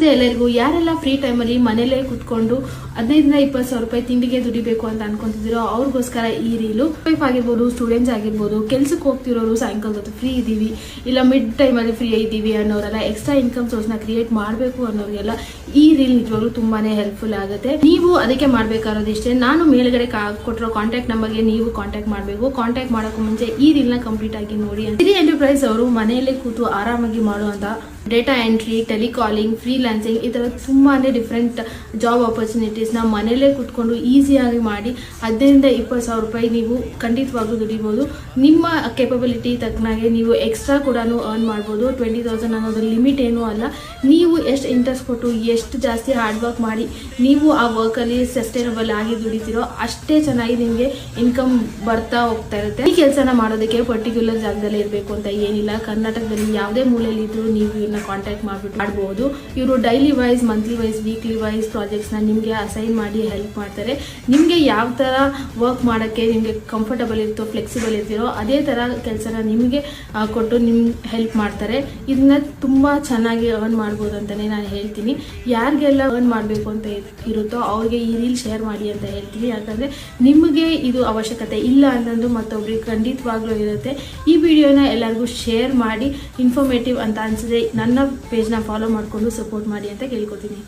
ನಮಸ್ತೆ ಎಲ್ಲರಿಗೂ. ಯಾರೆಲ್ಲ ಫ್ರೀ ಟೈಮಲ್ಲಿ ಮನೇಲೇ ಕುತ್ಕೊಂಡು 15-20 ಸಾವಿರ ರೂಪಾಯಿ ತಿಂಡಿಗೆ ದುಡಿಬೇಕು ಅಂತ ಅನ್ಕೊಂತಿದ್ದೀರೋ ಅವ್ರಿಗೋಸ್ಕರ ಈ ರೀಲು. ವೈಫ್ ಆಗಿರ್ಬೋದು, ಸ್ಟೂಡೆಂಟ್ಸ್ ಆಗಿರ್ಬೋದು, ಕೆಲ್ಸಕ್ಕೆ ಹೋಗ್ತಿರೋರು ಸಾಯಂಕಾಲ ಹೊತ್ತು ಫ್ರೀ ಇದ್ದೀವಿ, ಇಲ್ಲ ಮಿಡ್ ಟೈಮಲ್ಲಿ ಫ್ರೀ ಇದ್ದೀವಿ ಅನ್ನೋರೆಲ್ಲ ಎಕ್ಸ್ಟ್ರಾ ಇನ್ಕಮ್ ಸೋರ್ಸ್ನ ಕ್ರಿಯೇಟ್ ಮಾಡಬೇಕು ಅನ್ನೋರಿಗೆಲ್ಲ ಈ ರೀಲ್ ನಿಜವಾಗ್ಲೂ ತುಂಬಾನೇ ಹೆಲ್ಪ್ಫುಲ್ ಆಗುತ್ತೆ. ನೀವು ಅದಕ್ಕೆ ಮಾಡಬೇಕಾಗಿರೋದಿಷ್ಟೇ, ನಾನು ಮೇಲ್ಗಡೆ ಕೊಟ್ಟಿರೋ ಕಾಂಟ್ಯಾಕ್ಟ್ ನಂಬರ್ಗೆ ನೀವು ಕಾಂಟ್ಯಾಕ್ಟ್ ಮಾಡಬೇಕು. ಕಾಂಟ್ಯಾಕ್ಟ್ ಮಾಡೋಕ್ಕೂ ಮುಂಚೆ ಈ ರೀಲ್ನ ಕಂಪ್ಲೀಟ್ ಆಗಿ ನೋಡಿ. ಸಿರಿ ಎಂಟರ್ಪ್ರೈಸ್ ಅವರು ಮನೆಯಲ್ಲೇ ಕೂತು ಆರಾಮಾಗಿ ಮಾಡುವಂತ ಡೇಟಾ ಎಂಟ್ರಿ, ಟೆಲಿಕಾಲಿಂಗ್, ಫ್ರೀಲಾನ್ಸಿಂಗ್, ಈ ಥರ ತುಂಬಾ ಡಿಫ್ರೆಂಟ್ ಜಾಬ್ ಆಪರ್ಚುನಿಟೀಸ್ನ ಮನೇಲೇ ಕೂತ್ಕೊಂಡು ಈಸಿಯಾಗಿ ಮಾಡಿ 15-20 ಸಾವಿರ ರೂಪಾಯಿ ನೀವು ಖಂಡಿತವಾಗ್ಲೂ ದುಡಿಬೋದು. ನಿಮ್ಮ ಕೇಪಬಿಲಿಟಿ ತಕ್ಕನಾಗೆ ನೀವು ಎಕ್ಸ್ಟ್ರಾ ಕೂಡ ಅರ್ನ್ ಮಾಡ್ಬೋದು. 20,000 ಅನ್ನೋದು ಲಿಮಿಟ್ ಏನೂ ಅಲ್ಲ. ನೀವು ಎಷ್ಟು ಇಂಟ್ರೆಸ್ಟ್ ಕೊಟ್ಟು, ಎಷ್ಟು ಜಾಸ್ತಿ ಹಾರ್ಡ್ ವರ್ಕ್ ಮಾಡಿ ನೀವು ಆ ವರ್ಕಲ್ಲಿ ಸಸ್ಟೈನಬಲ್ ಆಗಿ ದುಡಿತೀರೋ ಅಷ್ಟೇ ಚೆನ್ನಾಗಿ ನಿಮಗೆ ಇನ್ಕಮ್ ಬರ್ತಾ ಹೋಗ್ತಾ ಇರುತ್ತೆ. ಈ ಕೆಲಸನ ಮಾಡೋದಕ್ಕೆ ಪರ್ಟಿಕ್ಯುಲರ್ ಜಾಗದಲ್ಲಿ ಇರಬೇಕು ಅಂತ ಏನಿಲ್ಲ. ಕರ್ನಾಟಕದಲ್ಲಿ ಯಾವುದೇ ಮೂಲೆಯಲ್ಲಿ ಇದ್ರೂ ನೀವು ಕಾಂಟ್ಯಾಕ್ಟ್ ಮಾಡ್ಬಿಟ್ಟು ಮಾಡಬಹುದು. ಇವರು daily wise, monthly wise, weekly wise ಪ್ರಾಜೆಕ್ಟ್ಸ್ನ ನಿಮಗೆ ಅಸೈನ್ ಮಾಡಿ ಹೆಲ್ಪ್ ಮಾಡ್ತಾರೆ. ನಿಮಗೆ ಯಾವ ಥರ ವರ್ಕ್ ಮಾಡೋಕ್ಕೆ ನಿಮಗೆ ಕಂಫರ್ಟಬಲ್ ಇರುತ್ತೋ, ಫ್ಲೆಕ್ಸಿಬಲ್ ಇರ್ತಿರೋ ಅದೇ ಥರ ಕೆಲಸನ ನಿಮಗೆ ಕೊಟ್ಟು ನಿಮ್ಗೆ ಹೆಲ್ಪ್ ಮಾಡ್ತಾರೆ. ಇದನ್ನ ತುಂಬ ಚೆನ್ನಾಗಿ ಅರ್ನ್ ಮಾಡ್ಬೋದು ಅಂತಲೇ ನಾನು ಹೇಳ್ತೀನಿ. ಯಾರಿಗೆಲ್ಲ ಅರ್ನ್ ಮಾಡಬೇಕು ಅಂತ ಇರುತ್ತೋ ಅವ್ರಿಗೆ ಈ ರೀಲ್ ಶೇರ್ ಮಾಡಿ ಅಂತ ಹೇಳ್ತೀನಿ. ಯಾಕಂದರೆ ನಿಮಗೆ ಇದು ಅವಶ್ಯಕತೆ ಇಲ್ಲ ಅಂತಂದು ಮತ್ತೊಬ್ರಿಗೆ ಖಂಡಿತವಾಗ್ಲೂ ಇರುತ್ತೆ. ಈ ವಿಡಿಯೋನ ಎಲ್ಲರಿಗೂ ಶೇರ್ ಮಾಡಿ, ಇನ್ಫಾರ್ಮೇಟಿವ್ ಅಂತ ಅನಿಸಿದ್ರೆ ನನ್ನ ಪೇಜ್ನ ಫಾಲೋ ಮಾಡಿಕೊಂಡು ಸಪೋರ್ಟ್ ಮಾಡಿ ಅಂತ ಕೇಳ್ಕೊತೀನಿ.